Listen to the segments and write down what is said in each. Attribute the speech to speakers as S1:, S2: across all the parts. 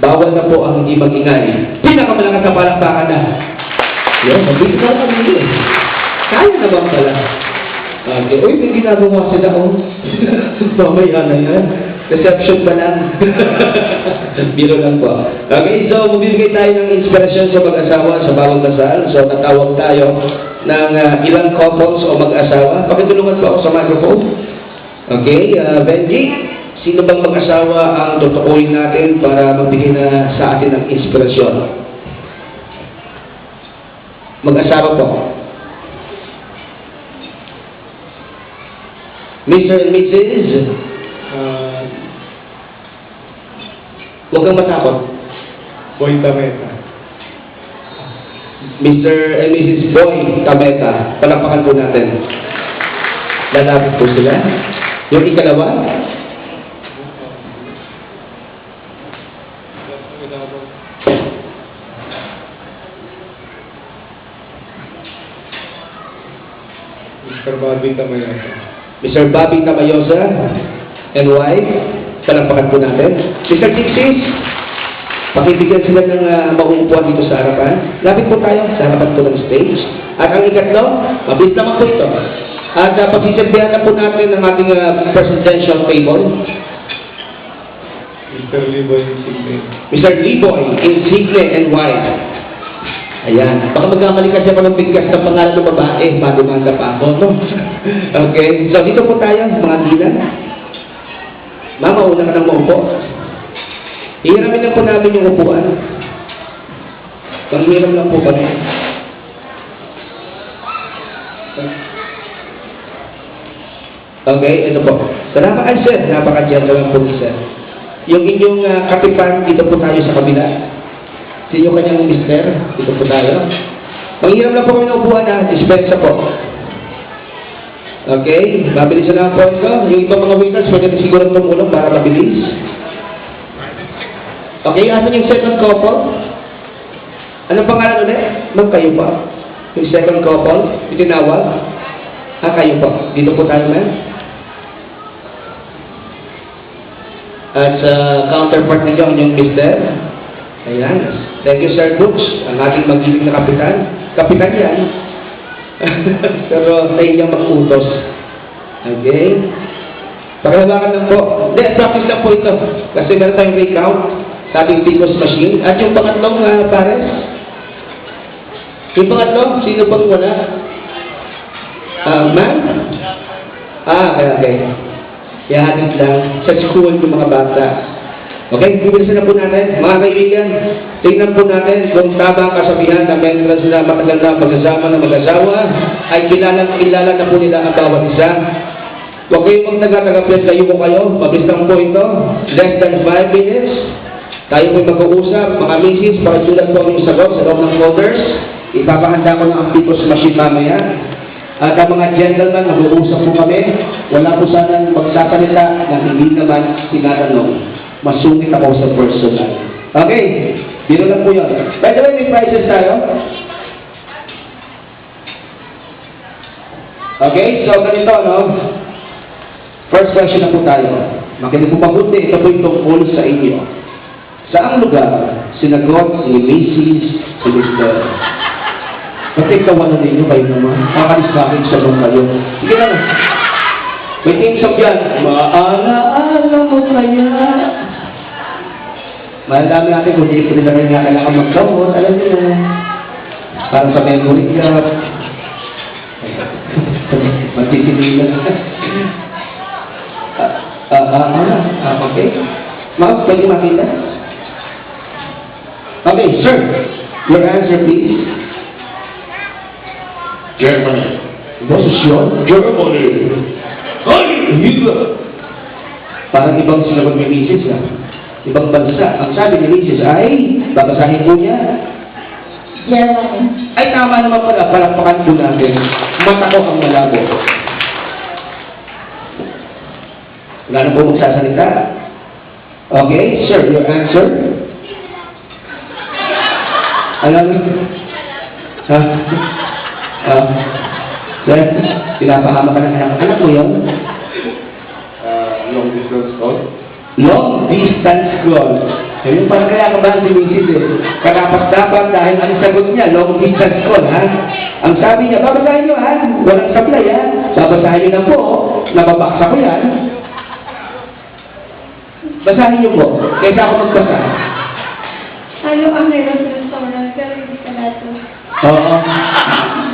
S1: Bawal na po ang hindi mag-ingay. Pinakamalakas na palakpakan na. Yun, mabilis na kami yun. Kaya naman pala. Okay. Uy, may ginagawa sila, oh. Mamaya na yan. Reception pa lang. Biro lang po. Okay, so magbibigay tayo ng inspirasyon sa mag-asawa sa bawang kasal. So tatawag tayo ng ilang couples o mag-asawa. Pakitulungan po ako sa microphone. Okay, Benji, sino bang mag-asawa ang tutukuyin natin para magbigay na sa atin ng inspirasyon? Mag-asawa po. Mr. and Mrs. Huwag kang matakot.
S2: Boy Tameta.
S1: Mr. and Mrs. Boy Tameta. Palakpakan po natin. Lalapit po sila. Yung ikalawa.
S2: Mr. Bobby Tamayosa.
S1: Mr. Bobby Tamayosa and wife. Palakpakan po natin. Mr. Dixis. Pakibigyan sila ng mauupuan dito sa harapan. Lapit po tayo sa harapan po ng stage. At ang ikatlo, mabilis naman po ito. At pagsisilbihan na po natin ang ating presidential table.
S2: Mr. Liboy Insigne.
S1: Mr. Liboy Insigne and wife. Ayan. Baka magkamali kasi ako ng bigkas ng pangalan ng babae. Madumanda pa ako, no? Okay. So, dito po tayo, mga gilan. Mama, una ka nang maupo. Hihiramin lang po namin yung upuan. Panghiram lang po kami. Okay, ito po. Salamat ay sir, napaka-gentleman po ni sir. Yung inyong kapitan, dito po tayo sa kabila. Sino kanyang mister, dito po tayo. Panghiram lang po kami ng upuan na, dispensa po. Okay, mabilis na lang po ito. Yung ibang mga waiters, pwede na siguro tumulong para mabilis. Okay, asan yung second couple? Anong pangalan ulit? Ma'am, kayo pa. Yung second couple, itinawag. Kayo pa. Dito po tayo, ma'am. At sa counterpart ninyo, yung mister. Ayan. Thank you, Sir Brooks. Ang ating magiling na kapitan. Kapitan yan. Pero tayo niyang mag-utos. Okay? Pakilabakan lang po. Hindi, practice lang po ito. Kasi meron tayong recount sa ating Picos machine. At yung pangatlong pares. Yung pangatlong, sino bang wala? Ma'am? Okay. Ihatid lang sa school ng mga bata. Okay, bibilisan na po natin. Mga kaibigan, tingnan po natin kung tama ang kasabihan na mentras na matagal na pagsasama ng mag-asawa ay kilala na po nila ang bawat isa. Huwag kayong magtaga-tagapyan, tayo po kayo. Mabilis lang po ito. Less than 5 minutes. Tayo po'y mag-uusap, mga misis, pakisulat po ang sagot sa loob ng folders. Ipapahanda ko ng ang Picos machine mamaya. At ang mga gentlemen, mag-uusap po kami. Wala po sanang magsasalita na hindi naman tinatanong. Masungit ako sa personal. Okay, biro lang po yun. By the way, may prizes tayo. Okay, so ganito, no? First question na po tayo. Makinig po mabuti, ito po yung tungkol sa inyo. Saang lugar sinagot si Mrs. si Mr. Pati kawalan ninyo kayo naman. Kakalis sa akin sa mga kayo. Sige na. May tingsap yan. Maalaala mo kaya. Malalami natin kung hindi ko nila rin nga kailangan mag-gamot. Alam niyo na. Para sa memory card. Magtitililan. Okay. Ma'am, pwede makita? Okay, sir. Your answer, please. Germany. Posisyon? Germany. Ay! Higa! Parang ibang sinagot ni Mrs. na. Ibang bansa. Ang sabi ni Mrs. ay, babasahin po niya.
S3: Germany.
S1: Ay, tama naman pala. Palakpakan po natin. Mata ko ang malabo. Wala na po magsasalita. Okay, sir, your answer? Alam mo? Sir, pinapahama ka ng anak. Anak mo yun?
S2: Long distance call.
S1: Long distance call. Ayun pala kaya kabahan si Mrs. Karapat-dapat dahil ang sagot niya, long distance call, ha? Ang sabi niya, babasahin niyo, ha? Walang sablay, ha? Babasahin niyo na po, nababaksa ko yan. Basahin niyo po, kaysa ako magbasa.
S3: Ano ang meron sa restaurant pero hindi pala ito?
S1: Oo.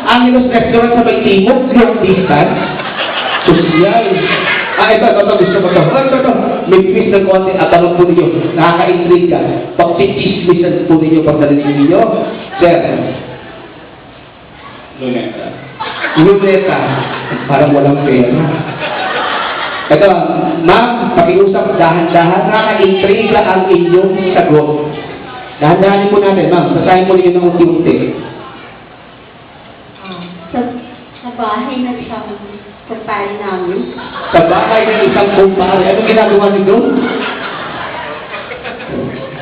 S1: Angelos Restaurant sa may timog, long distance. Sosyal. Ito, gusto ko to. Ito. May quiz ng konti, abangan po ninyo. Nakaka-intriga. Pagtitismisan po ninyo pag narinig ninyo. Sir. Luneta. Parang walang pera. Ito, ma'am, pakiusap dahan-dahan. Nakaka-intriga ang inyong sagot. Dahan-dahanin po natin, ma'am. Basahin po ninyo ng unti-unti.
S3: Sa bahay ng isang kumpare namin.
S1: Sa bahay ng isang kumpare. Anong ginagawa nito?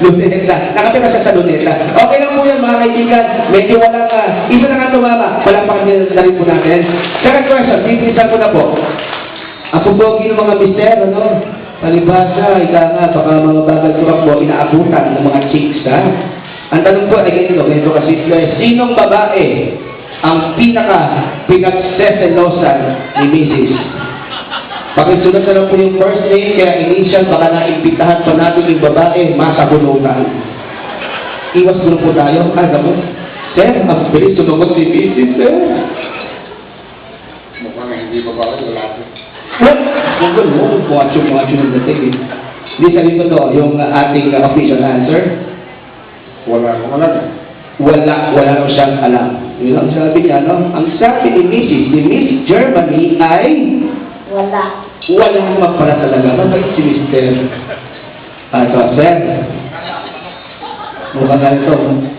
S1: Luneta. Nakatira siya sa luneta. Okay lang po yan, mga kaibigan. Medyo walang, isa na nga tumama. Palakpakan na rin po natin. Second question, bibilisan ko na po. Ang pupogi ng mga mister, ano? Palibasa, ika nga, baka mga bagal turak mo, inaabutan ng mga chicks, ha? Ang tanong ko ay ganito kasi, sinong babae ang pinagseselosan ni Mrs. Pakisunod na lang po yung first name, kaya initial, baka naimbitahan pa natin yung babae, masabunutan. Iwas ko na po tayo. Mo, sir, ang bilis sumagot si Mrs. Sir.
S2: Mukhang hindi babae, lalaki.
S1: What? Google mo, macho ng dating. Hindi sabi ko to, yung ating official answer.
S2: Wala.
S1: Wala raw siyang alam. Yun ang sabi niya, no? Ang sabi ni Miss Germany ay
S3: Wala.
S1: wala naman pala talaga. Mabait si Mr. Ito, sir. Mukha na ito,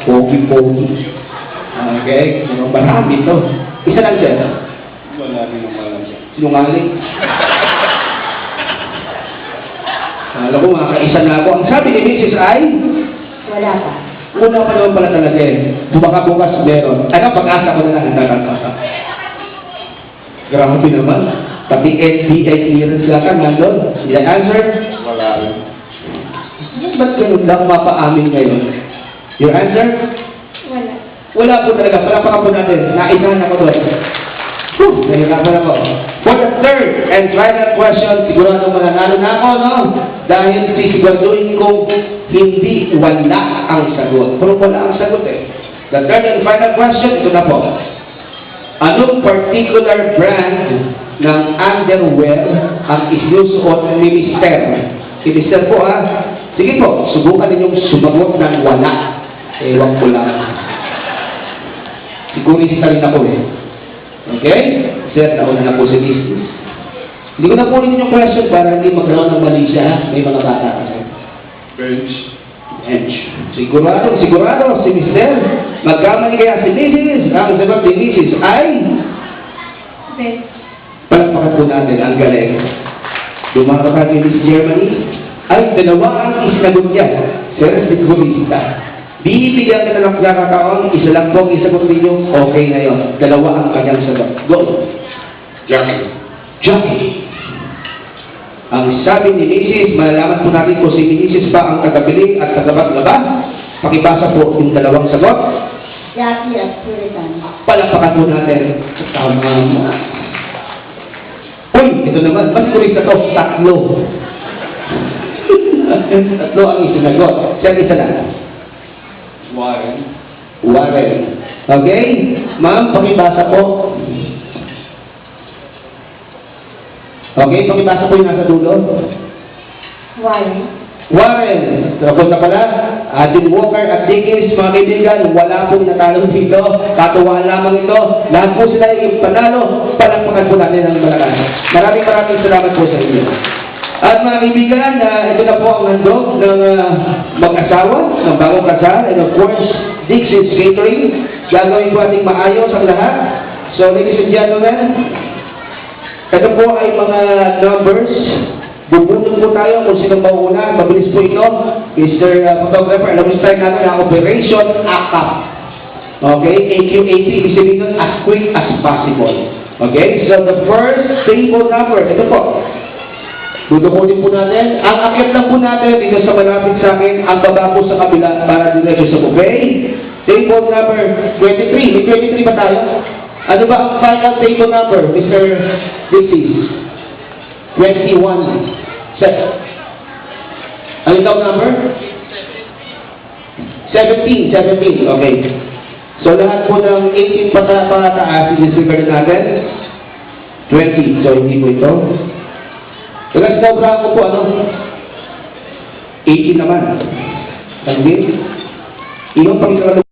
S1: pogi-pogi. Okay? Marami ito. Isa lang, sir.
S2: Wala din ang alam siya.
S1: Sinungaling. Alam ko, makakaisa na ako. Ang sabi ni Mrs. ay
S3: Wala pa.
S1: una pa naman pala talaga eh. Baka bukas meron. Ano, pag-asa ko na lang. Grabe naman. Pati NBA clearance lang kan nandun. The answer?
S2: Wala rin.
S1: Ba't ganun lang mapaamin ngayon? Your answer?
S3: Wala.
S1: Wala po talaga. Palapakan po natin. Naisahan ako doon. Nahirapan ako. For the third and final question, sigurado mananalo na ako, no? Dahil sisiguraduhin kong hindi wala ang sagot. Pero wala ang sagot eh. The third and final question, ito na po. Anong particular brand ng underwear ang isinusuot ni Mister? Si Mister po, ha? Sige po, subukan ninyong sumagot ng wala. Ewan ko lang. Sigurista rin ako eh. Okay? Sir, nauna na po si business. Hindi ko na po rin yung question para hindi magkaroon ng mali siya. May mga bata kasi.
S2: Bench.
S1: Sigurado si Mister. Magkamali kaya si Mrs. Ang sagot ni Mrs. ay
S3: Ben.
S1: palakpakan po natin ang galing. Dumakakan ni Miss Germany ay dalawa ang isinagot niya. Sir, sigurista. Bibigyan ka na ng pagkakataon, isa lang po ang isagot ninyo, okay na yun. Dalawa ang kanyang sagot. Go! Jackie. Ang sabi ni Mrs., malalaman po natin kung si Mrs. pa ang tagabiling at tagabaglaba. Pakibasa po yung dalawang sagot.
S3: Jackie at Puritan.
S1: Palakpakan po natin. Tama mo. Uy, ito naman. Mas kulit na to. Tatlo. Tatlo ang isinagot. Siya isa lang. Warren. Okay? Ma'am, pakibasa po. Okay, pakibasa po yung nasa dulo. Warren. Tapos na pala, Adin Walker at Dickens, mga kaibigan, wala pong natalo dito. Katuwaan lamang ito. Lahat po sila yung panalo. Palakpakan po natin ang malakas. Maraming salamat po sa inyo. At mga kaibigan, ito na po ang handog ng mag-asawa, ng bagong kasal, and of course, Dixie's Catering. Gagawin po ating maayos ang lahat. So, ladies and gentlemen, ito po ay mga numbers. Bubunod po tayo kung sino mauuna. Mabilis po ito. Mr. Photographer, alam mo start natin ang Operation AKAP. Okay? AQAP, ibig sabihin nun, as quick as possible. Okay? So, the first table number, ito po. Dudukunin po natin. Ang akyat lang po natin dito sa malapit sa akin, ang baba po sa kabila para diretso sa buffet. Table number 23. May 23 ba tayo? Ano ba ang final table number, Mr. Dixie? 21. Set. Ano yung number? 17. Okay. So lahat po ng 18 pataas, i-disregard natin. 20. So hindi po ito. Kaya sobra ko po ano? 18 naman. Tanggit. Ibang panginoon